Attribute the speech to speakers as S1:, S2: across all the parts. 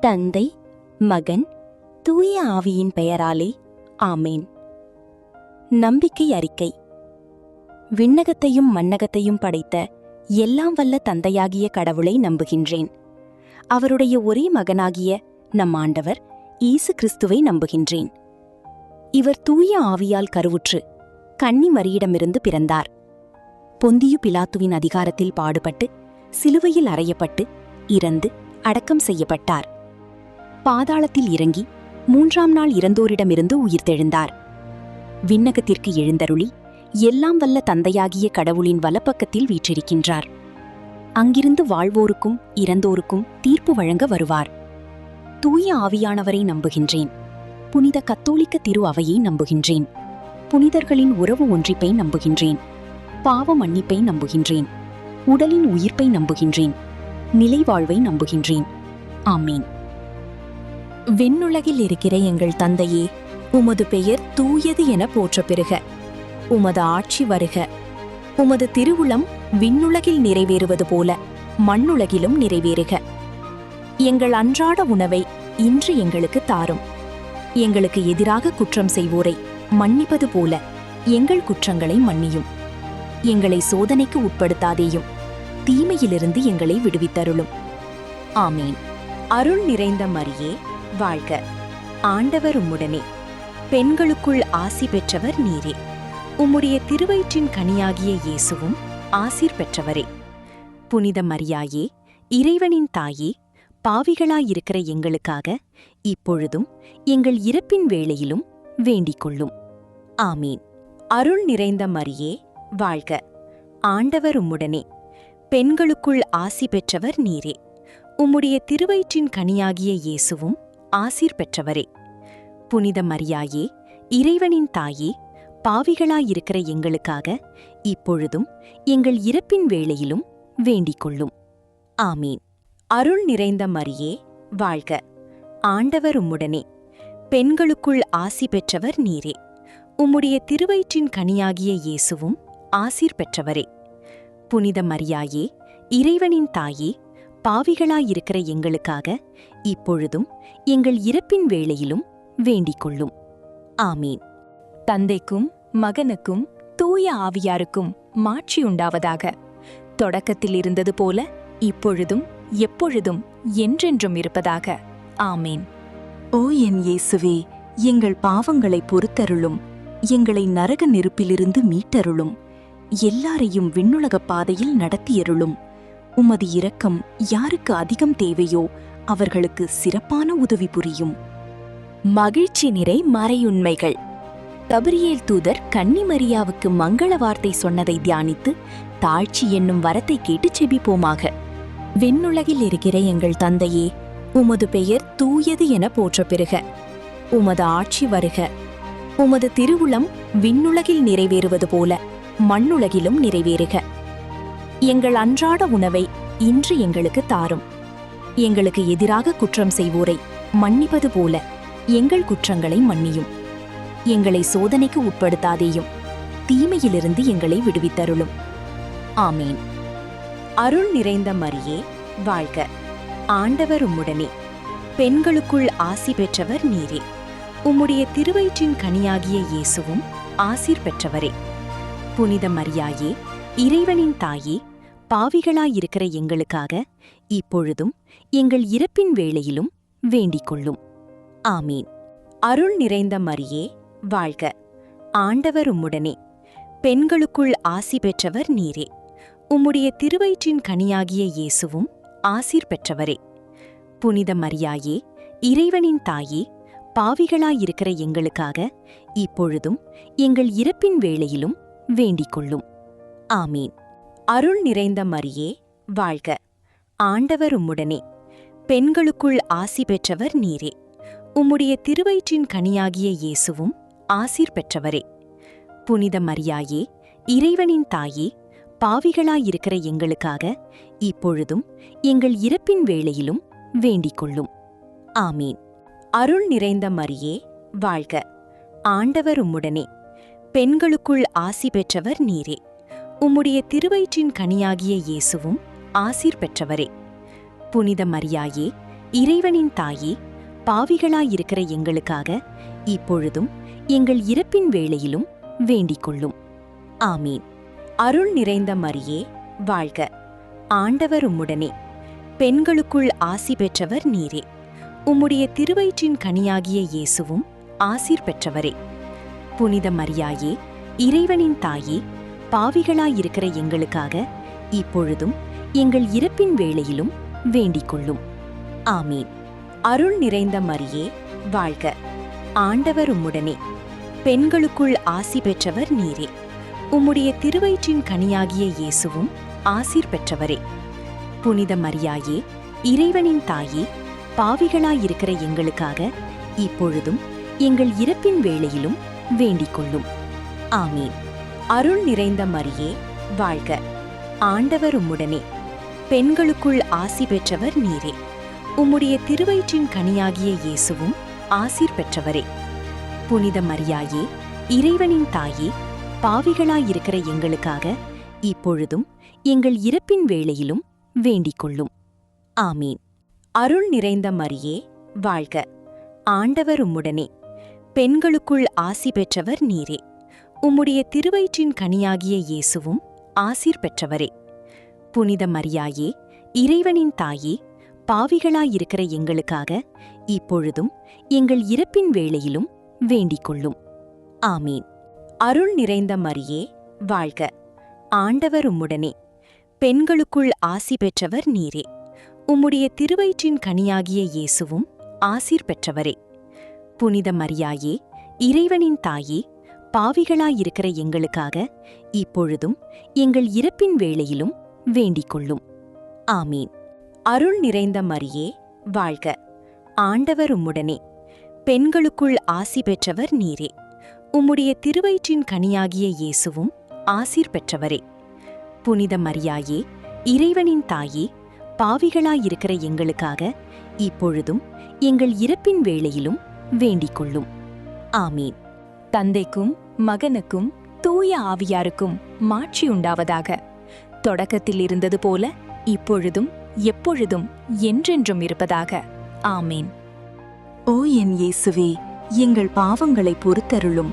S1: தந்தை, மகன், தூய ஆவியின் பெயராலே ஆமேன். நம்பிக்கை அறிக்கை. விண்ணகத்தையும் மண்ணகத்தையும் படைத்த எல்லாம் வல்ல தந்தையாகிய கடவுளை நம்புகின்றேன். அவருடைய ஒரே மகனாகிய நம் ஆண்டவர் இயேசு கிறிஸ்துவை நம்புகின்றேன். இவர் தூய ஆவியால் கருவுற்று கன்னி மரியிடமிருந்து பிறந்தார். பொந்தியு பிலாத்துவின் அதிகாரத்தில் பாடுபட்டு சிலுவையில் அறையப்பட்டு இறந்து அடக்கம் செய்யப்பட்டார். பாதாளத்தில் இறங்கி 3ஆம் நாள் இறந்தோரிடமிருந்து உயிர்த்தெழுந்தார். விண்ணகத்திற்கு எழுந்தருளி எல்லாம் வல்ல தந்தையாகிய கடவுளின் வலப்பக்கத்தில் வீற்றிருக்கின்றார். அங்கிருந்து வாழ்வோருக்கும் இறந்தோருக்கும் தீர்ப்பு வழங்க வருவார். தூய ஆவியானவரை நம்புகின்றேன். புனித கத்தோலிக்க திரு அவையை நம்புகின்றேன். புனிதர்களின் உறவு ஒன்றிப்பை நம்புகின்றேன். பாவ மன்னிப்பை நம்புகின்றேன். உடலின் உயிர்ப்பை நம்புகின்றேன். நிலைவாழ்வை நம்புகின்றேன். ஆமீன். விண்ணுலகில் இருக்கிற எங்கள் தந்தையே, உமது பெயர் தூயது என போற்றப் பெறுக. உமது ஆட்சி வருக. உமது திருவுளம் விண்ணுலகில் நிறைவேறுவது போல மண்ணுலகிலும் நிறைவேறுக. எங்கள் அன்றாட உணவை இன்று எங்களுக்கு தாரும். எங்களுக்கு எதிராக குற்றம் செய்வோரை மன்னிப்பது போல எங்கள் குற்றங்களை மன்னியும். எங்களை சோதனைக்கு உட்படுத்தாதேயும், தீமையிலிருந்து எங்களை விடுவித்தருளும். ஆமீன். அருள் நிறைந்த மரியே, வாழ்க. ஆண்டவர் உம்முடனே. பெண்களுக்குள் ஆசி பெற்றவர் நீரே. உம்முடைய திருவயிற்றின் கனியாகிய இயேசுவும் ஆசீர் பெற்றவரே. புனித மரியாயே, இறைவனின் தாயே, பாவிகளாயிருக்கிற எங்களுக்காக இப்பொழுதும் எங்கள் இறப்பின் வேளையிலும் வேண்டிக் கொள்ளும். ஆமீன். அருள் நிறைந்த மரியே, வாழ்க. ஆண்டவர் உம்முடனே. பெண்களுக்குள் ஆசி பெற்றவர் நீரே. உம்முடைய திருவயிற்றின் கனியாகிய இயேசுவும் ஆசீர் பெற்றவரே. புனித மரியாயே, இறைவனின் தாயே, பாவிகளாயிருக்கிற எங்களுக்காக இப்பொழுதும் எங்கள் இறப்பின் வேளையிலும் வேண்டிக் கொள்ளும். ஆமீன். அருள் நிறைந்த மரியே, வாழ்க. ஆண்டவர் உம்முடனே. பெண்களுக்குள் ஆசி பெற்றவர் நீரே. உம்முடைய திருவயிற்றின் கனியாகிய இயேசுவும் ஆசீர் பெற்றவரே. புனித மரியாயே, இறைவனின் தாயே, பாவிகளாயிருக்கிற எங்களுக்காக இப்பொழுதும் எங்கள் இறப்பின் வேளையிலும் வேண்டிக் கொள்ளும். ஆமீன். தந்தைக்கும் மகனுக்கும் தூய ஆவியாருக்கும் மாட்சி உண்டாவதாக. தொடக்கத்தில் இருந்தது போல இப்பொழுதும் எப்பொழுதும் என்றென்றும் இருப்பதாக. ஆமீன்.
S2: ஓ என் இயேசுவே, எங்கள் பாவங்களை பொறுத்தருளும். எங்களை நரக நெருப்பிலிருந்து மீட்டருளும். எல்லாரையும் விண்ணுலகப் பாதையில் நடத்தியருளும். உமது இரக்கம் யாருக்கு அதிகம் தேவையோ அவர்களுக்கு சிறப்பான உதவி புரியும்.
S1: மகிழ்ச்சி நிறை மறையுண்மைகள். கபிரியேல் தூதர் கன்னி மரியாவுக்கு மங்கள வார்த்தை சொன்னதை தியானித்து தாழ்ச்சி என்னும் வரத்தை கேட்டு செபிப்போமாக. விண்ணுலகில் இருக்கிற எங்கள் தந்தையே, உமது பெயர் தூயது என போற்றப் பெறுக. உமது ஆட்சி வருக. உமது திருவுளம் விண்ணுலகில் நிறைவேறுவது போல மண்ணுலகிலும் நிறைவேறுக. எங்கள் அன்றாட உணவை இன்று எங்களுக்கு தாரும். எங்களுக்கு எதிராக குற்றம் செய்வோரை மன்னிப்பது போல எங்கள் குற்றங்களை மன்னியும். எங்களை சோதனைக்கு உட்படுத்தாதேயும், தீமையிலிருந்து எங்களை விடுவித்தருளும். ஆமீன். அருள் நிறைந்த மரியே, வாழ்க. ஆண்டவர் உம்முடனே. பெண்களுக்குள் ஆசி பெற்றவர் நீரே. உம்முடைய திருவயிற்றின் கனியாகிய இயேசுவும் ஆசீர் பெற்றவரே. புனித மரியாயே, இறைவனின் தாயே, பாவிகளாயிருக்கிற எங்களுக்காக இப்பொழுதும் எங்கள் இறப்பின் வேளையிலும் வேண்டிக் கொள்ளும். ஆமீன். அருள் நிறைந்த மரியே, வாழ்க. ஆண்டவர் உம்முடனே. பெண்களுக்குள் ஆசி பெற்றவர் நீரே. உம்முடைய திருவயிற்றின் கனியாகிய இயேசுவும் ஆசீர் பெற்றவரே. புனித மரியாயே, இறைவனின் தாயே, பாவிகளாயிருக்கிற எங்களுக்காக இப்பொழுதும் எங்கள் இறப்பின் வேளையிலும் வேண்டிக் கொள்ளும். ஆமீன். அருள் நிறைந்த மரியே, வாழ்க. ஆண்டவர் உம்முடனே. பெண்களுக்குள் ஆசி பெற்றவர் நீரே. உம்முடைய திருவயிற்றின் கனியாகிய இயேசுவும் ஆசீர் பெற்றவரே. புனித மரியாயே, இறைவனின் தாயே, பாவிகளாயிருக்கிற எங்களுக்காக இப்பொழுதும் எங்கள் இறப்பின் வேளையிலும் வேண்டிக் கொள்ளும். ஆமீன். அருள் நிறைந்த மரியே, வாழ்க. ஆண்டவர் உம்முடனே. பெண்களுக்குள் ஆசி பெற்றவர் நீரே. உம்முடைய திருவயிற்றின் கனியாகிய இயேசுவும் ஆசீர் பெற்றவரே. புனித மரியாயே, இறைவனின் தாயே, பாவிகளாயிருக்கிற எங்களுக்காக இப்பொழுதும் எங்கள் இறப்பின் வேளையிலும் வேண்டிக் கொள்ளும். ஆமீன். அருள் நிறைந்த மரியே, வாழ்க! ஆண்டவர் உம்முடனே. பெண்களுக்குள் ஆசி பெற்றவர் நீரே. உம்முடைய திருவயிற்றின் கனியாகிய இயேசுவும் ஆசீர் பெற்றவரே. புனித மரியாயே, இறைவனின் தாயே, பாவிகளாயிருக்கிற எங்களுக்காக இப்பொழுதும் எங்கள் இறப்பின் வேளையிலும் வேண்டிக் கொள்ளும். ஆமீன். அருள் நிறைந்த மரியே, வாழ்க! ஆண்டவர் உம்முடனே. பெண்களுக்குள் ஆசி பெற்றவர் நீரே. உம்முடைய திருவயிற்றின் கனியாகிய இயேசுவும் ஆசீர் பெற்றவரே. புனித மரியாயே, இறைவனின் தாயே, பாவிகளாயிருக்கிற எங்களுக்காக இப்பொழுதும் எங்கள் இறப்பின் வேளையிலும் வேண்டிக் கொள்ளும். ஆமீன். அருள் நிறைந்த மரியே, வாழ்க! ஆண்டவர் உம்முடனே. பெண்களுக்குள் ஆசி பெற்றவர் நீரே. உம்முடைய திருவயிற்றின் கனியாகிய இயேசுவும் ஆசீர் பெற்றவரே. புனித மரியாயே, இறைவனின் தாயே, பாவிகளாயிருக்கிற எங்களுக்காக இப்பொழுதும் எங்கள் இறப்பின் வேளையிலும் வேண்டிக் கொள்ளும். ஆமீன். அருள் நிறைந்த மரியே, வாழ்க! ஆண்டவர் உம்முடனே. பெண்களுக்குள் ஆசி பெற்றவர் நீரே. உம்முடைய திருவயிற்றின் கனியாகிய இயேசுவும் ஆசீர் பெற்றவரே. புனித மரியாயே, இறைவனின் தாயே, பாவிகளாயிருக்கிற எங்களுக்காக இப்பொழுதும் எங்கள் இறப்பின் வேளையிலும் வேண்டிக் கொள்ளும். ஆமீன். அருள் நிறைந்த மரியே, வாழ்க! ஆண்டவர் உம்முடனே. பெண்களுக்குள் ஆசி பெற்றவர் நீரே. உம்முடைய திருவயிற்றின் கனியாகிய இயேசுவும் ஆசீர் பெற்றவரே. புனித மரியாயே, இறைவனின் தாயே, பாவிகளாயிருக்கிற எங்களுக்காக இப்பொழுதும் எங்கள் இறப்பின் வேளையிலும் வேண்டிக் கொள்ளும். ஆமீன். அருள் நிறைந்த மரியே, வாழ்க! ஆண்டவர் உம்முடனே. பெண்களுக்குள் ஆசி பெற்றவர் நீரே. உம்முடைய திருவயிற்றின் கனியாகிய இயேசுவும் ஆசீர் பெற்றவரே. புனித மரியாயே, இறைவனின் தாயே, பாவிகளாயிருக்கிற எங்களுக்காக இப்பொழுதும் எங்கள் இறப்பின் வேளையிலும் வேண்டிக் கொள்ளும். ஆமீன். தந்தைக்கும் மகனுக்கும் தூய ஆவியாருக்கும் மாட்சி உண்டாவதாக. தொடக்கத்தில் இருந்தது போல இப்பொழுதும் எப்பொழுதும் என்றென்றும் இருப்பதாக. ஆமீன்.
S2: ஓ என் இயேசுவே, எங்கள் பாவங்களை பொறுத்தருளும்.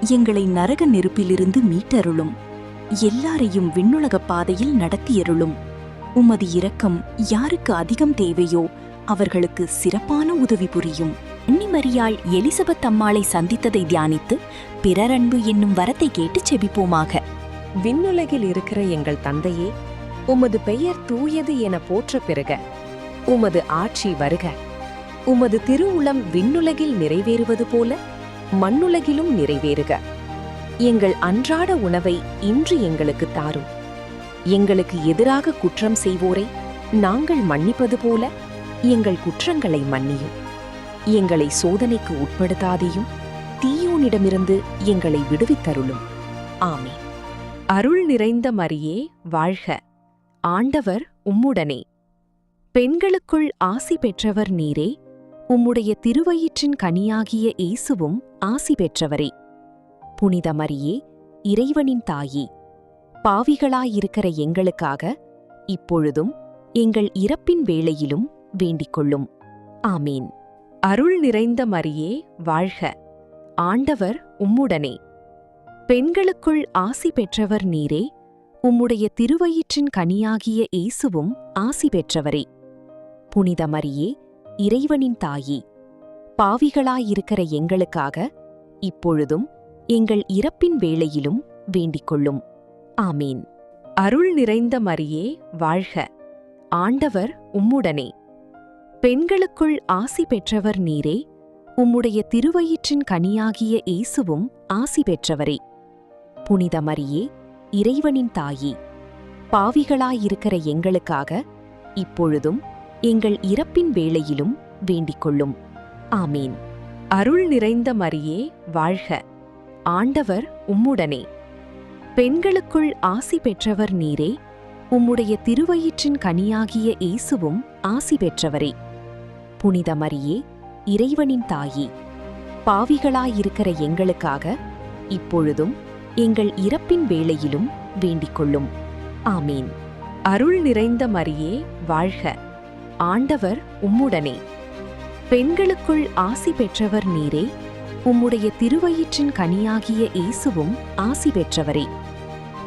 S2: எங்களை நரக நெருப்பிலிருந்து மீட்டருளும். எல்லாரையும் விண்ணுலகப் பாதையில் நடத்தியருளும். உமது இரக்கம் யாருக்கு அதிகம் தேவையோ அவர்களுக்கு சிறப்பான உதவி புரியும்.
S1: கன்னிமரியாள் எலிசபெத் அம்மாளை சந்தித்ததை தியானித்து பிறரன்பு என்னும் வரத்தை கேட்டு செபிப்போமாக.
S3: விண்ணுலகில் இருக்கிற எங்கள் தந்தையே, உமது பெயர் தூயது என போற்ற பெறுக. உமது ஆட்சி வருக. உமது திருவுளம் விண்ணுலகில் நிறைவேறுவது போல மண்ணுலகிலும் நிறைவேறுக. எங்கள் அன்றாட உணவை இன்று எங்களுக்கு தாரும். எங்களுக்கு எதிராக குற்றம் செய்வோரை நாங்கள் மன்னிப்பது போல எங்கள் குற்றங்களை மன்னியும். எங்களை சோதனைக்கு உட்படுத்தாதேயும், தீயோனிடமிருந்து எங்களை விடுவித்தருளும். ஆமென். அருள் நிறைந்த மரியே, வாழ்க! ஆண்டவர் உம்முடனே. பெண்களுக்குள் ஆசி பெற்றவர் நீரே. உம்முடைய திருவயிற்றின் கனியாகிய இயேசுவும் ஆசி பெற்றவரே. புனித மரியே, இறைவனின் தாயே, பாவிகளாயிருக்கிற எங்களுக்காக இப்பொழுதும் எங்கள் இறப்பின் வேளையிலும் வேண்டிக் கொள்ளும். ஆமீன். அருள் நிறைந்த மரியே, வாழ்க! ஆண்டவர் உம்முடனே. பெண்களுக்குள் ஆசி பெற்றவர் நீரே. உம்முடைய திருவயிற்றின் கனியாகிய இயேசுவும் ஆசி பெற்றவரே. புனித மரியே, இறைவனின் தாயே, பாவிகளாயிருக்கிற எங்களுக்காக இப்பொழுதும் எங்கள் இறப்பின் வேளையிலும் வேண்டிக் கொள்ளும். ஆமீன். அருள் நிறைந்த மரியே, வாழ்க! ஆண்டவர் உம்முடனே. பெண்களுக்குள் ஆசி பெற்றவர் நீரே. உம்முடைய திருவயிற்றின் கனியாகிய இயேசுவும் ஆசி பெற்றவரே. புனித மரியே, இறைவனின் தாயே, பாவிகளாயிருக்கிற எங்களுக்காக இப்பொழுதும் எங்கள் இறப்பின் வேளையிலும் வேண்டிக் கொள்ளும். ஆமீன். அருள் நிறைந்த மரியே, வாழ்க! ஆண்டவர் உம்முடனே. பெண்களுக்குள் ஆசி பெற்றவர் நீரே. உம்முடைய திருவயிற்றின் கனியாகிய இயேசுவும் ஆசி பெற்றவரே. புனித மரியே, இறைவனின் தாயே, பாவிகளாயிருக்கிற எங்களுக்காக இப்பொழுதும் எங்கள் இறப்பின் வேளையிலும் வேண்டிக் கொள்ளும். ஆமீன். அருள் நிறைந்த மரியே, வாழ்க! ஆண்டவர் உம்முடனே. பெண்களுக்குள் ஆசி பெற்றவர் நீரே, உம்முடைய திருவயிற்றின் கனியாகிய இயேசுவும் ஆசி பெற்றவரே.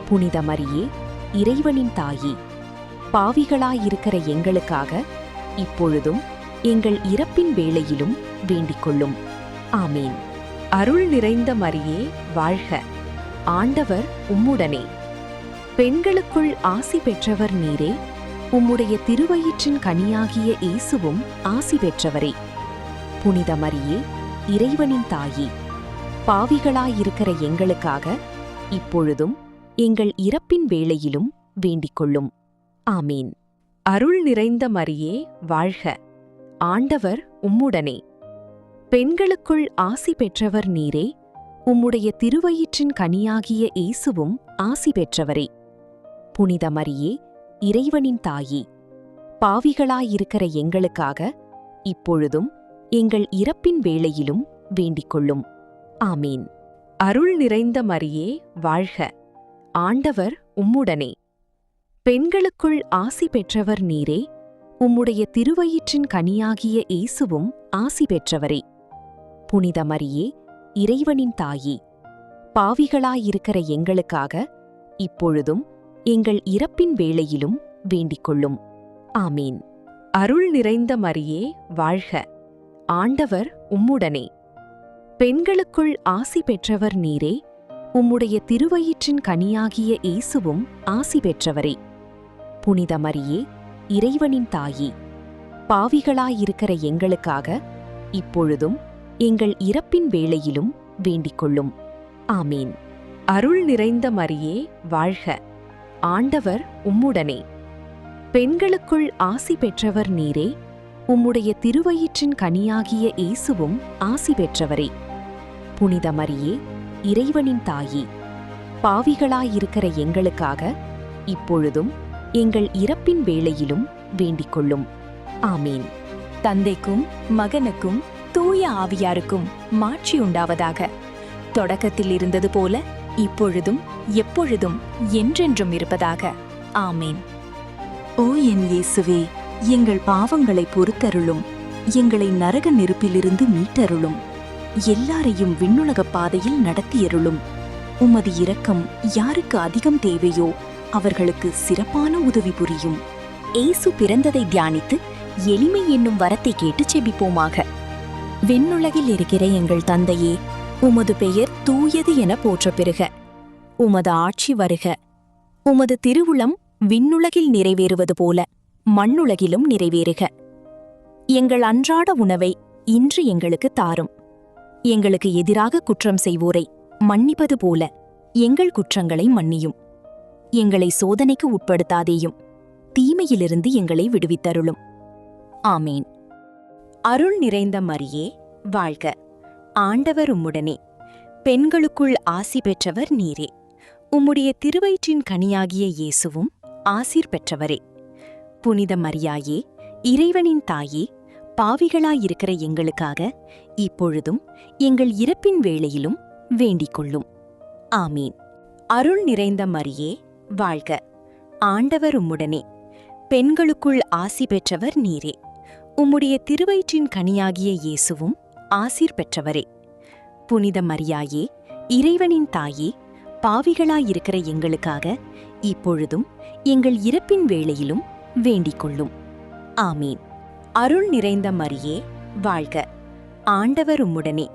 S3: புனித மரியே, இறைவனின் தாயே, பாவிகளாயிருக்கிற எங்களுக்காக இப்பொழுதும் எங்கள் இறப்பின் வேளையிலும் வேண்டிக்கொள்ளும். ஆமீன். அருள் நிறைந்த மரியே, வாழ்க! ஆண்டவர் உம்முடனே. பெண்களுக்குள் ஆசி பெற்றவர் நீரே, உம்முடைய திருவயிற்றின் கனியாகிய இயேசுவும் ஆசி பெற்றவரே. புனித மரியே, இறைவனின் தாயே, பாவிகளாயிருக்கிற எங்களுக்காக இப்பொழுதும் எங்கள் இறப்பின் வேளையிலும் வேண்டிக்கொள்ளும். ஆமீன். அருள் நிறைந்த மரியே, வாழ்க! ஆண்டவர் உம்முடனே. பெண்களுக்குள் ஆசி பெற்றவர் நீரே, உம்முடைய திருவயிற்றின் கனியாகிய இயேசுவும் ஆசி பெற்றவரே. புனித மரியே, இறைவனின் தாயே, பாவிகளாயிருக்கிற எங்களுக்காக இப்பொழுதும் எங்கள் இறப்பின் வேளையிலும் வேண்டிக்கொள்ளும். ஆமீன். அருள் நிறைந்த மரியே, வாழ்க! ஆண்டவர் உம்முடனே. பெண்களுக்குள் ஆசி பெற்றவர் நீரே, உம்முடைய திருவயிற்றின் கனியாகிய இயேசுவும் ஆசி பெற்றவரே. புனித மரியே, இறைவனின் தாயே, பாவிகளாயிருக்கிற எங்களுக்காக இப்பொழுதும் எங்கள் இறப்பின் வேளையிலும் வேண்டிக்கொள்ளும். ஆமீன். அருள் நிறைந்த மரியே, வாழ்க! ஆண்டவர் உம்முடனே. பெண்களுக்குள் ஆசி பெற்றவர் நீரே, உம்முடைய திருவயிற்றின் கனியாகிய இயேசுவும் ஆசி பெற்றவரே. புனித மரியே, இறைவனின் தாயே, பாவிகளாயிருக்கிற எங்களுக்காக இப்பொழுதும் எங்கள் இறப்பின் வேளையிலும் வேண்டிக்கொள்ளும். ஆமீன். அருள் நிறைந்த மரியே, வாழ்க! ஆண்டவர் உம்முடனே. பெண்களுக்குள் ஆசி பெற்றவர் நீரே, உம்முடைய திருவயிற்றின் கனியாகிய இயேசுவும் ஆசி பெற்றவரே. புனித மரியே, இறைவனின் தாயே, பாவிகளாயிருக்கிற எங்களுக்காக இப்பொழுதும் எங்கள் இறப்பின் வேளையிலும் வேண்டிக்கொள்ளும். ஆமீன்.
S1: தந்தைக்கும் மகனுக்கும் தூய ஆவியாருக்கும் மாட்சி உண்டாவதாக. தொடக்கத்தில் இருந்தது போல இப்பொழுதும் எப்பொழுதும் என்றென்றும் இருப்பதாக. ஆமீன்.
S2: ஓ என் இயேசுவே, எங்கள் பாவங்களை பொறுத்தருளும். எங்களை நரக நெருப்பிலிருந்து மீட்டருளும். எல்லாரையும் விண்ணுலக பாதையில் நடத்தியருளும். உமது இரக்கம் யாருக்கு அதிகம் தேவையோ அவர்களுக்கு சிறப்பான உதவி புரியும்.
S1: இயேசு பிறந்ததை தியானித்து எளிமை என்னும் வரத்தை கேட்டு செபிப்போமாக. விண்ணுலகில் இருக்கிற எங்கள் தந்தையே, உமது பெயர் தூயது என போற்ற பெறுக. உமது ஆட்சி வருக. உமது திருவுளம் விண்ணுலகில் நிறைவேறுவது போல மண்ணுலகிலும் நிறைவேறுக. எங்கள் அன்றாட உணவை இன்று எங்களுக்கு தாரும். எங்களுக்கு எதிராக குற்றம் செய்வோரை மன்னிப்பது போல எங்கள் குற்றங்களை மன்னியும். எங்களை சோதனைக்கு உட்படுத்தாதேயும், தீமையிலிருந்து எங்களை விடுவித்தருளும். ஆமீன். அருள் நிறைந்த மரியே, வாழ்க! ஆண்டவர் உம்முடனே. பெண்களுக்குள் ஆசி பெற்றவர் நீரே. உம்முடைய திருவயிற்றின் கனியாகிய இயேசுவும் ஆசீர் பெற்றவரே. புனித மரியாயே, இறைவனின் தாயே, பாவிகளாயிருக்கிற எங்களுக்காக இப்பொழுதும் எங்கள் இறப்பின் வேளையிலும் வேண்டிக்கொள்ளும். ஆமீன். அருள் நிறைந்த மரியே, வாழ்க! ஆண்டவர் உம்முடனே. பெண்களுக்குள் ஆசி பெற்றவர் நீரே. உம்முடைய திருவயிற்றின் கனியாகிய இயேசுவும் ஆசீர் பெற்றவரே. புனித மரியாயே, இறைவனின் தாயே, பாவிகளாயிருக்கிற எங்களுக்காக இப்பொழுதும் எங்கள் இறப்பின் வேளையிலும் வேண்டிக்கொள்ளும். ஆமீன். அருள் நிறைந்த மரியே, வாழ்க! ஆண்டவர் உம்முடனே.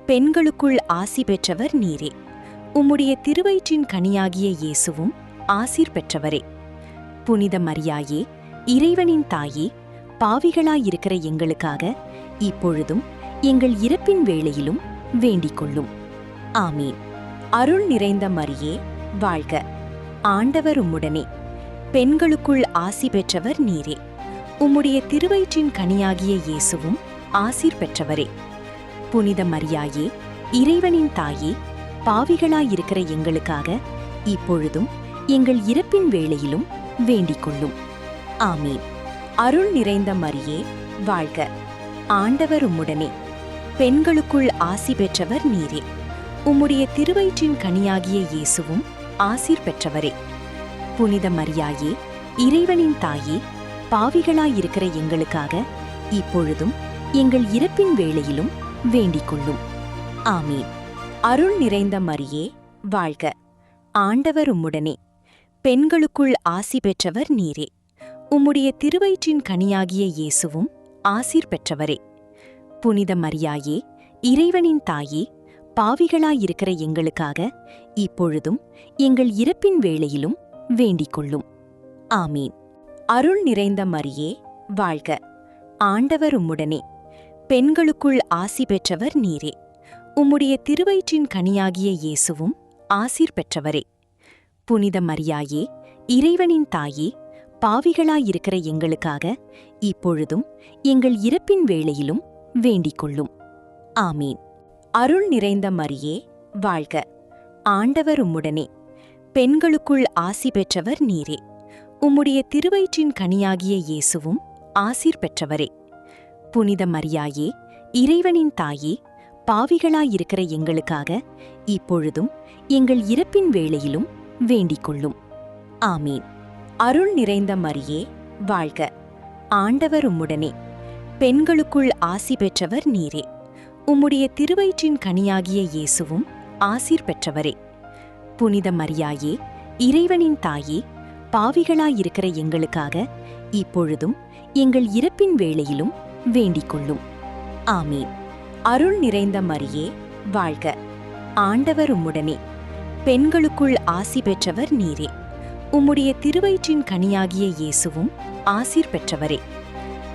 S1: பெண்களுக்குள் ஆசி பெற்றவர் நீரே. உம்முடைய திருவயிற்றின் கனியாகிய இயேசுவும் ஆசீர் பெற்றவரே. புனித மரியாயே, இறைவனின் தாயே, பாவிகளாயிருக்கிற எங்களுக்காக இப்பொழுதும் எங்கள் இறப்பின் வேளையிலும் வேண்டிக்கொள்ளும். ஆமீன். அருள் நிறைந்த மரியே, வாழ்க! ஆண்டவர் உம்முடனே. பெண்களுக்குள் ஆசி பெற்றவர் நீரே. உம்முடைய திருவயிற்றின் கனியாகிய இயேசுவும் ஆசீர் பெற்றவரே. புனித மரியாயே, இறைவனின் தாயே, பாவிகளாயிருக்கிற எங்களுக்காக இப்பொழுதும் எங்கள் இறப்பின் வேளையிலும் வேண்டிக்கொள்ளும். ஆமீன். அருள் நிறைந்த மரியே, வாழ்க! ஆண்டவர் உம்முடனே. பெண்களுக்குள் ஆசி பெற்றவர் நீரே. உம்முடைய திருவயிற்றின் கனியாகிய இயேசுவும் ஆசீர் பெற்றவரே. புனித மரியாயே, இறைவனின் தாயே, பாவிகளாயிருக்கிற எங்களுக்காக இப்பொழுதும் எங்கள் இறப்பின் வேளையிலும் வேண்டிக் கொள்ளும். ஆமீன். அருள் நிறைந்த மரியே, வாழ்க! ஆண்டவர் உம்முடனே. பெண்களுக்குள் ஆசி பெற்றவர் நீரே. உம்முடைய திருவயிற்றின் கனியாகிய இயேசுவும் ஆசீர் பெற்றவரே. புனித மரியாயே, இறைவனின் தாயே, பாவிகளாயிருக்கிற எங்களுக்காக இப்பொழுதும் எங்கள் இறப்பின் வேளையிலும் வேண்டிக் கொள்ளும். ஆமீன். அருள் நிறைந்த மரியே, வாழ்க! ஆண்டவர் உம்முடனே. பெண்களுக்குள் ஆசி பெற்றவர் நீரே. உம்முடைய திருவயிற்றின் கனியாகிய இயேசுவும் ஆசீர் பெற்றவரே. புனித மரியாயே, இறைவனின் தாயே, பாவிகளாயிருக்கிற எங்களுக்காக இப்பொழுதும் எங்கள் இறப்பின் வேளையிலும் வேண்டிக் கொள்ளும். ஆமீன். அருள் நிறைந்த மரியே, வாழ்க! ஆண்டவர் உம்முடனே. பெண்களுக்குள் ஆசி பெற்றவர் நீரே. உம்முடைய திருவயிற்றின் கனியாகிய இயேசுவும் ஆசீர் பெற்றவரே. புனித மரியாயே, இறைவனின் தாயே, பாவிகளாயிருக்கிற எங்களுக்காக இப்பொழுதும் எங்கள் இறப்பின் வேளையிலும் வேண்டிக் கொள்ளும். ஆமீன். அருள் நிறைந்த மரியே, வாழ்க! ஆண்டவர் உம்முடனே. பெண்களுக்குள் ஆசி பெற்றவர் நீரே. உம்முடைய திருவயிற்றின் கனியாகிய இயேசுவும் ஆசீர் பெற்றவரே. புனித மரியாயே, இறைவனின் தாயே, பாவிகளாயிருக்கிற எங்களுக்காக இப்பொழுதும் எங்கள் இறப்பின் வேளையிலும் வேண்டிக் கொள்ளும். ஆமீன். அருள் நிறைந்த மரியே, வாழ்க! ஆண்டவர் உம்முடனே. பெண்களுக்குள் ஆசி பெற்றவர் நீரே. உம்முடைய திருவயிற்றின் கனியாகிய இயேசுவும் ஆசீர் பெற்றவரே.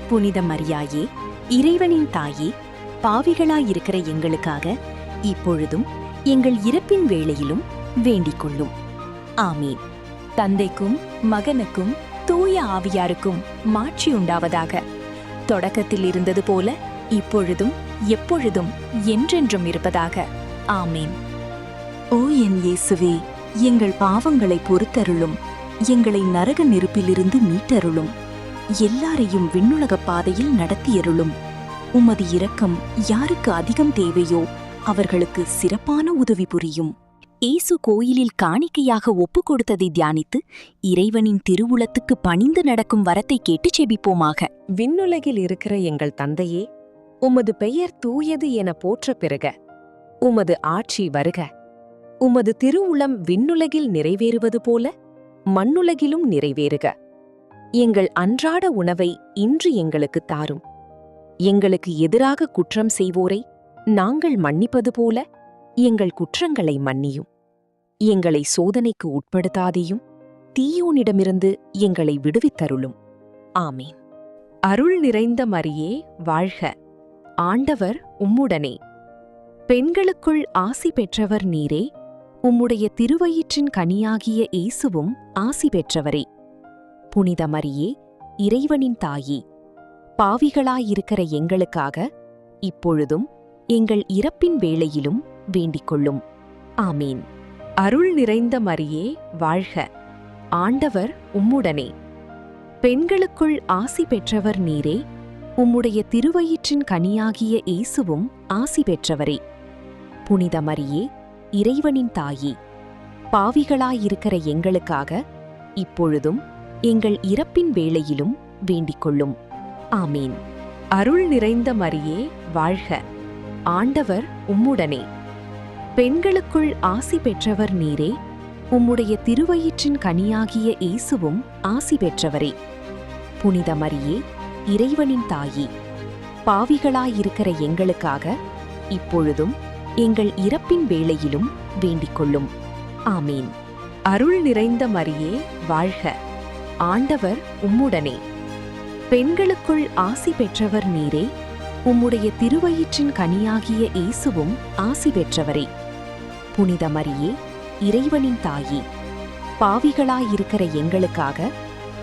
S1: புனித மரியாயே, இறைவனின் தாயே, பாவிகளாயிருக்கிற எங்களுக்காக இப்பொழுதும் எங்கள் இறப்பின் வேளையிலும் வேண்டிக் கொள்ளும். ஆமீன். தந்தைக்கும் மகனுக்கும் தூய ஆவியாருக்கும் மாட்சி உண்டாவதாக. தொடக்கத்தில் இருந்தது போல இப்பொழுதும் எப்பொழுதும் என்றென்றும் இருப்பதாக. ஆமீன்.
S2: ஓ என் இயேசுவே, எங்கள் பாவங்களை பொறுத்தருளும். எங்களை நரக நெருப்பிலிருந்து மீட்டருளும். எல்லாரையும் விண்ணுலகப் பாதையில் நடத்தியருளும். உமது இரக்கம் யாருக்கு அதிகம் தேவையோ அவர்களுக்கு சிறப்பான உதவி புரியும்.
S1: இயேசு கோயிலில் காணிக்கையாக ஒப்புக் கொடுத்ததை தியானித்து இறைவனின் திருவுளத்துக்கு பணிந்து நடக்கும் வரத்தை கேட்டு செபிப்போமாக.
S3: விண்ணுலகில் இருக்கிற எங்கள் தந்தையே, உமது பெயர் தூயது என போற்ற பெறுக. உமது ஆட்சி வருக. உமது திருவுளம் விண்ணுலகில் நிறைவேறுவது போல மண்ணுலகிலும் நிறைவேறுக. எங்கள் அன்றாட உணவை இன்று எங்களுக்கு தாரும். எங்களுக்கு எதிராக குற்றம் செய்வோரை நாங்கள் மன்னிப்பது போல எங்கள் குற்றங்களை மன்னியும். எங்களை சோதனைக்கு உட்படுத்தாதேயும், தீயோனிடமிருந்து எங்களை விடுவித்தருளும். ஆமீன். அருள் நிறைந்த மரியே, வாழ்க! ஆண்டவர் உம்முடனே. பெண்களுக்குள் ஆசி பெற்றவர் நீரே. உம்முடைய திருவயிற்றின் கனியாகிய இயேசுவும் ஆசி பெற்றவரே. புனித மரியே, இறைவனின் தாயே, பாவிகளாயிருக்கிற எங்களுக்காக இப்பொழுதும் எங்கள் இறப்பின் வேளையிலும் வேண்டிக் கொள்ளும். ஆமீன். அருள் நிறைந்த மரியே, வாழ்க! ஆண்டவர் உம்முடனே. பெண்களுக்குள் ஆசி பெற்றவர் நீரே. உம்முடைய திருவயிற்றின் கனியாகிய இயேசுவும் ஆசி பெற்றவரே. புனித மரியே, இறைவனின் தாயே, பாவிகளாயிருக்கிற எங்களுக்காக இப்பொழுதும் எங்கள் இறப்பின் வேளையிலும் வேண்டிக் கொள்ளும். ஆமீன். அருள் நிறைந்த மரியே, வாழ்க! ஆண்டவர் உம்முடனே. பெண்களுக்குள் ஆசி பெற்றவர் நீரே. உம்முடைய திருவயிற்றின் கனியாகிய இயேசுவும் ஆசி பெற்றவரே. புனித மரியே, இறைவனின் தாயே, பாவிகளாயிருக்கிற எங்களுக்காக இப்பொழுதும் எங்கள் இறப்பின் வேளையிலும் வேண்டிக் கொள்ளும். ஆமீன். அருள் நிறைந்த மரியே, வாழ்க! ஆண்டவர் உம்முடனே. பெண்களுக்குள் ஆசி பெற்றவர் நீரே. உம்முடைய திருவயிற்றின் கனியாகிய இயேசுவும் ஆசி பெற்றவரே. புனித மரியே, இறைவனின் தாயே, பாவிகளாயிருக்கிற எங்களுக்காக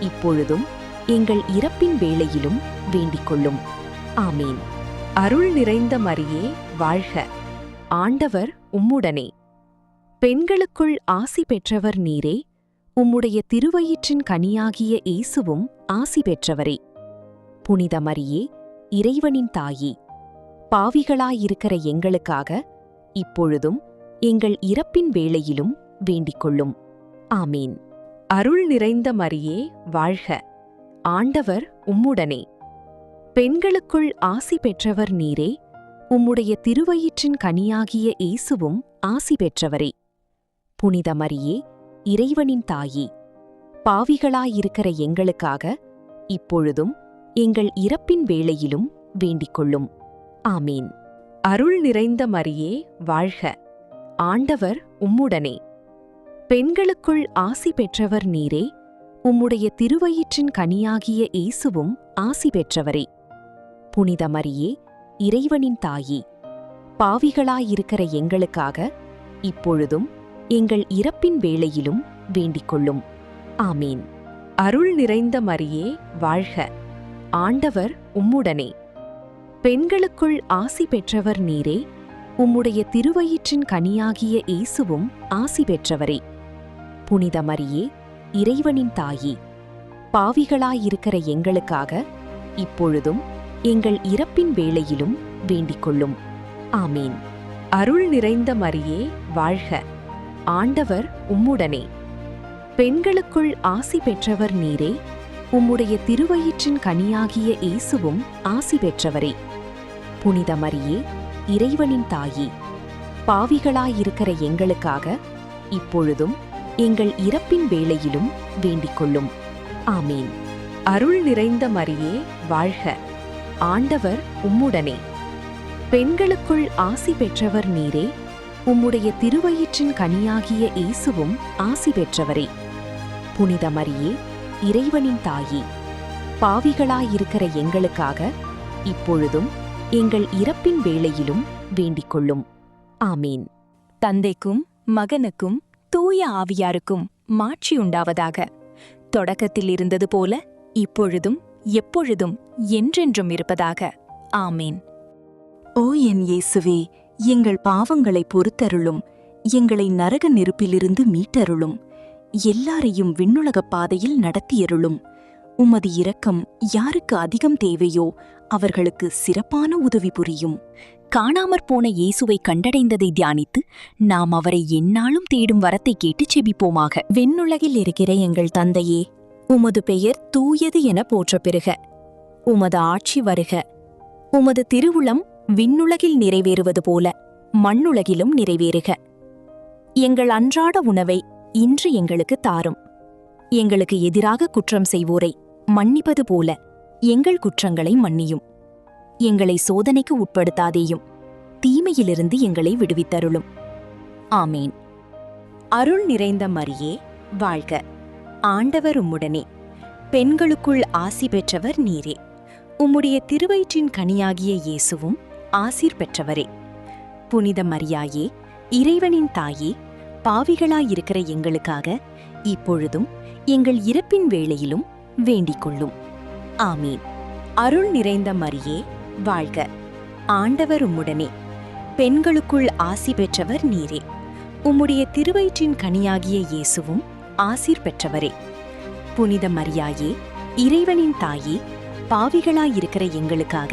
S3: இப்பொழுதும் எங்கள் இறப்பின் வேளையிலும் வேண்டிக் கொள்ளும். ஆமீன். அருள் நிறைந்த மரியே, வாழ்க! ஆண்டவர் உம்முடனே. பெண்களுக்குள் ஆசி பெற்றவர் நீரே. உம்முடைய திருவயிற்றின் கனியாகிய இயேசுவும் ஆசி பெற்றவரே. புனித மரியே, இறைவனின் தாயே, பாவிகளாயிருக்கிற எங்களுக்காக இப்பொழுதும் எங்கள் இறப்பின் வேளையிலும் வேண்டிக் கொள்ளும். ஆமீன். அருள் நிறைந்த மரியே, வாழ்க! ஆண்டவர் உம்முடனே. பெண்களுக்குள் ஆசி பெற்றவர் நீரே, உம்முடைய திருவயிற்றின் கனியாகிய இயேசுவும் ஆசி பெற்றவரே. புனித மரியே, இறைவனின் தாயே, பாவிகளாயிருக்கிற எங்களுக்காக இப்பொழுதும் எங்கள் இறப்பின் வேளையிலும் வேண்டிக்கொள்ளும். ஆமீன். அருள் நிறைந்த மரியே, வாழ்க! ஆண்டவர் உம்முடனே. பெண்களுக்குள் ஆசி பெற்றவர் நீரே, உம்முடைய திருவயிற்றின் கனியாகிய இயேசுவும் ஆசி பெற்றவரே. புனித மரியே, இறைவனின் தாயே, பாவிகளாயிருக்கிற எங்களுக்காக இப்பொழுதும் எங்கள் இறப்பின் வேளையிலும் வேண்டிக்கொள்ளும். ஆமீன். அருள் நிறைந்த மரியே, வாழ்க! ஆண்டவர் உம்முடனே. பெண்களுக்குள் ஆசி பெற்றவர் நீரே, உம்முடைய திருவயிற்றின் கனியாகிய இயேசுவும் ஆசி பெற்றவரே. புனித மரியே, இறைவனின் தாயே, பாவிகளாயிருக்கிற எங்களுக்காக இப்பொழுதும் எங்கள் இறப்பின் வேளையிலும் வேண்டிக்கொள்ளும். ஆமீன். அருள் நிறைந்த மரியே, வாழ்க! ஆண்டவர் உம்முடனே. பெண்களுக்குள் ஆசி பெற்றவர் நீரே, உம்முடைய திருவயிற்றின் கனியாகிய இயேசுவும் ஆசி பெற்றவரே. புனித மரியே, இறைவனின் தாயே, பாவிகளாயிருக்கிற எங்களுக்காக இப்பொழுதும் எங்கள் இறப்பின் வேளையிலும் வேண்டிக்கொள்ளும். ஆமீன். அருள் நிறைந்த மரியே, வாழ்க! ஆண்டவர் உம்முடனே. பெண்களுக்குள் ஆசி பெற்றவர் நீரே, உம்முடைய திருவயிற்றின் கனியாகிய இயேசுவும் ஆசி பெற்றவரே. புனித மரியே, இறைவனின் தாயே, பாவிகளாயிருக்கிற எங்களுக்காக இப்பொழுதும் எங்கள் இறப்பின் வேளையிலும் வேண்டிக்கொள்ளும். ஆமீன்.
S1: தந்தைக்கும் மகனுக்கும் தூய ஆவியாருக்கும் மாட்சி உண்டாவதாக. தொடக்கத்தில் இருந்தது போல இப்பொழுதும் எப்பொழுதும் என்றென்றும் இருப்பதாக. ஆமீன்.
S2: ஓ என் இயேசுவே, எங்கள் பாவங்களை பொறுத்தருளும், எங்களை நரக நெருப்பிலிருந்து மீட்டருளும், எல்லாரையும் விண்ணுலகப் பாதையில் நடத்தியருளும். உமது இரக்கம் யாருக்கு அதிகம் தேவையோ அவர்களுக்கு சிறப்பான உதவி புரியும்.
S1: காணாமற் போன இயேசுவை கண்டடைந்ததை தியானித்து நாம் அவரை எந்நாளும் தேடும் வரத்தை கேட்டுச் செபிப்போமாக. விண்ணுலகில் இருக்கிற எங்கள் தந்தையே, உமது பெயர் தூயது என போற்றப் பெறுக. உமது ஆட்சி வருக. உமது திருவுளம் விண்ணுலகில் நிறைவேறுவது போல மண்ணுலகிலும் நிறைவேறுக. எங்கள் அன்றாட உணவை இன்று எங்களுக்கு தாரும். எங்களுக்கு எதிராக குற்றம் செய்வோரை மன்னிப்பது போல எங்கள் குற்றங்களை மன்னியும். எங்களை சோதனைக்கு உட்படுத்தாதேயும், தீமையிலிருந்து எங்களை விடுவித்தருளும். ஆமீன்.
S2: அருள் நிறைந்த மரியே, வாழ்க! ஆண்டவர் உம்முடனே. பெண்களுக்குள் ஆசி பெற்றவர் நீரே, உம்முடைய திருவயிற்றின் கனியாகிய இயேசுவும் ஆசீர் பெற்றவரே. புனித மரியாயே, இறைவனின் தாயே, பாவிகளாயிருக்கிற எங்களுக்காக இப்பொழுதும் எங்கள் இறப்பின் வேளையிலும் வேண்டிக்கொள்ளும். ஆமீன். அருள் நிறைந்த மரியே, வாழ்க! ஆண்டவர் உம்முடனே. பெண்களுக்குள் ஆசி பெற்றவர் நீரே, உம்முடைய திருவயிற்றின் கனியாகிய இயேசுவும் ஆசீர் பெற்றவரே. புனித மரியாயே, இறைவனின் தாயே, பாவிகளாயிருக்கிற எங்களுக்காக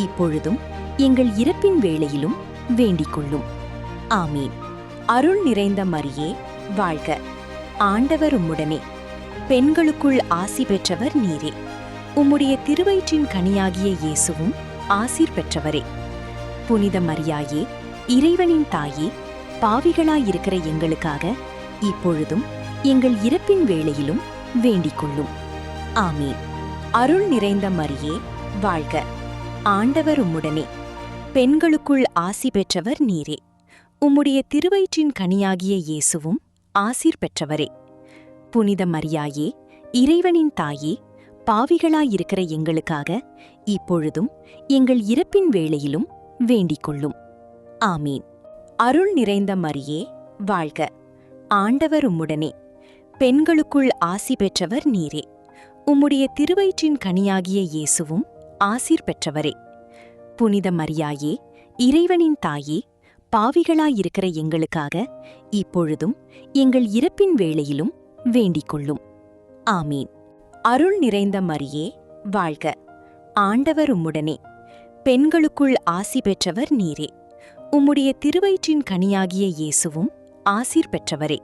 S2: இப்பொழுதும் எங்கள் இறப்பின் வேளையிலும் வேண்டிக்கொள்ளும். ஆமீன். அருள் நிறைந்த மரியே, வாழ்க! ஆண்டவர் உம்முடனே. பெண்களுக்குள் ஆசி பெற்றவர் நீரே, உம்முடைய திருவயிற்றின் கனியாகிய இயேசுவும் ஆசீர் பெற்றவரே. புனித மரியாயே, இறைவனின் தாயே, பாவிகளாயிருக்கிற எங்களுக்காக இப்பொழுதும் எங்கள் இறப்பின் வேளையிலும் வேண்டிக்கொள்ளும். ஆமீன். அருள் நிறைந்த மரியே, வாழ்க! ஆண்டவர் உம்முடனே. பெண்களுக்குள் ஆசி பெற்றவர் நீரே, உம்முடைய திருவயிற்றின் கனியாகிய இயேசுவும் ஆசீர் பெற்றவரே. புனித மரியாயே, இறைவனின் தாயே, பாவிகளாயிருக்கிற எங்களுக்காக இப்பொழுதும் எங்கள் இறப்பின் வேளையிலும் வேண்டிக்கொள்ளும். ஆமீன். அருள் நிறைந்த மரியே, வாழ்க! ஆண்டவர் உம்முடனே. பெண்களுக்குள் ஆசி பெற்றவர் நீரே, உம்முடைய திருவயிற்றின் கனியாகிய இயேசுவும் ஆசீர் பெற்றவரே. புனித மரியாயே, இறைவனின் தாயே, பாவிகளாயிருக்கிற எங்களுக்காக இப்பொழுதும் எங்கள் இறப்பின் வேளையிலும் வேண்டிக்கொள்ளும். ஆமீன். அருள் நிறைந்த மரியே, வாழ்க! ஆண்டவர் உம்முடனே. பெண்களுக்குள் ஆசி பெற்றவர் நீரே, உம்முடைய திருவயிற்றின் கனியாகிய இயேசுவும் ஆசீர் பெற்றவரே.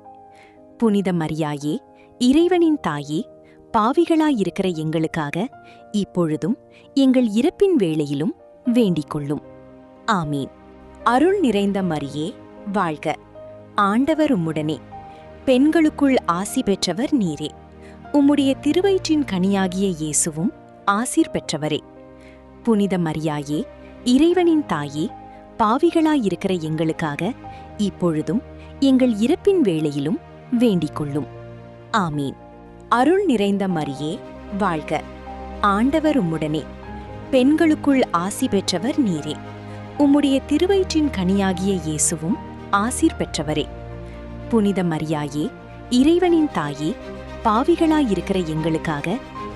S2: புனித மரியாயே, இறைவனின் தாயே, பாவிகளாயிருக்கிற எங்களுக்காக இப்பொழுதும் எங்கள் இறப்பின் வேளையிலும் வேண்டிக் கொள்ளும். ஆமீன். அருள் நிறைந்த மரியே, வாழ்க! ஆண்டவர் உம்முடனே. பெண்களுக்குள் ஆசி பெற்றவர் நீரே. உம்முடைய திருவயிற்றின் கனியாகிய இயேசுவும் ஆசீர் பெற்றவரே. புனித மரியாயே, இறைவனின் தாயே, பாவிகளாயிருக்கிற எங்களுக்காக இப்பொழுதும் எங்கள் இறப்பின் வேளையிலும் வேண்டிக் கொள்ளும். ஆமீன். அருள் நிறைந்த மரியே, வாழ்க! ஆண்டவர் உம்முடனே. பெண்களுக்குள் ஆசி பெற்றவர் நீரே. உம்முடைய திருவயிற்றின் கனியாகிய இயேசுவும் ஆசீர் பெற்றவரே. புனித மரியாயே, இறைவனின் தாயே, பாவிகளாயிருக்கிற எங்களுக்காக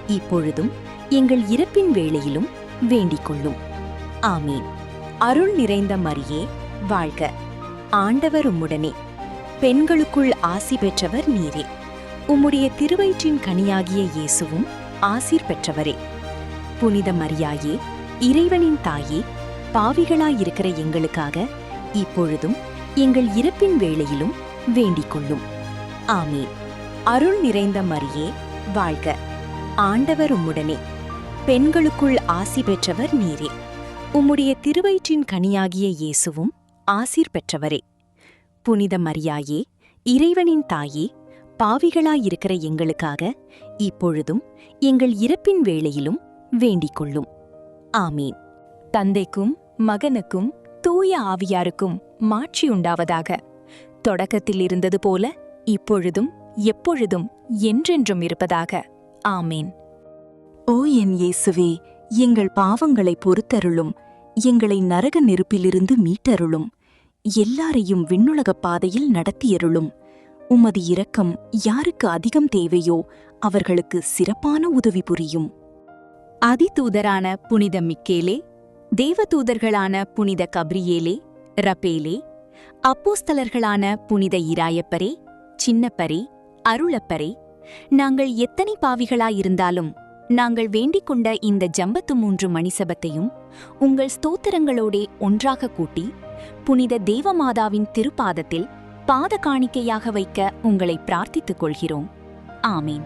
S2: இப்பொழுதும் எங்கள் இறப்பின் வேளையிலும் வேண்டிக் கொள்ளும். ஆமீன். அருள் நிறைந்த மரியே, வாழ்க! ஆண்டவர் உம்முடனே. பெண்களுக்குள் ஆசி பெற்றவர் நீரே. உம்முடைய திருவயிற்றின் கனியாகிய இயேசுவும் ஆசீர் பெற்றவரே. புனித மரியாயே, இறைவனின் தாயே, பாவிகளாயிருக்கிற எங்களுக்காக இப்பொழுதும் எங்கள் இறப்பின் வேளையிலும் வேண்டிக் கொள்ளும். ஆமீன். அருள் நிறைந்த மரியே, வாழ்க! ஆண்டவர் உம்முடனே. பெண்களுக்குள் ஆசி பெற்றவர் நீரே. உம்முடைய திருவயிற்றின் கனியாகிய இயேசுவும் ஆசீர் பெற்றவரே. புனித மரியாயே, இறைவனின் தாயே, பாவிகளாயிருக்கிற எங்களுக்காக இப்பொழுதும் எங்கள் இறப்பின் வேளையிலும் வேண்டிக் கொள்ளும். ஆமீன்.
S1: தந்தைக்கும் மகனுக்கும் தூய ஆவியாருக்கும் மாட்சி உண்டாவதாக. தொடக்கத்தில் இருந்தது போல இப்பொழுதும் எப்பொழுதும் என்றென்றும் இருப்பதாக. ஆமேன்.
S4: ஓ என் இயேசுவே, எங்கள் பாவங்களை பொறுத்தருளும், எங்களை நரக நெருப்பிலிருந்து மீட்டருளும், எல்லாரையும் விண்ணுலகப் பாதையில் நடத்தியருளும். உமது இரக்கம் யாருக்கு அதிகம் தேவையோ அவர்களுக்கு சிறப்பான உதவி புரியும்.
S1: அதிதூதரான புனித மிக்கேலே, தேவதூதர்களான புனித கப்ரியேலே, ரபேலே, அப்போஸ்தலர்களான புனித இராயப்பரே, சின்னப்பரே, அருளப்பரே, நாங்கள் எத்தனை பாவிகளாயிருந்தாலும் நாங்கள் வேண்டிக் கொண்ட இந்த ஜம்பத்து 3 மணிசபத்தையும் உங்கள் ஸ்தோத்திரங்களோடே ஒன்றாக கூட்டி புனித தேவமாதாவின் திருப்பாதத்தில் பாத காணிக்கையாக வைக்க உங்களை பிரார்த்தித்துக் கொள்கிறோம். ஆமேன்.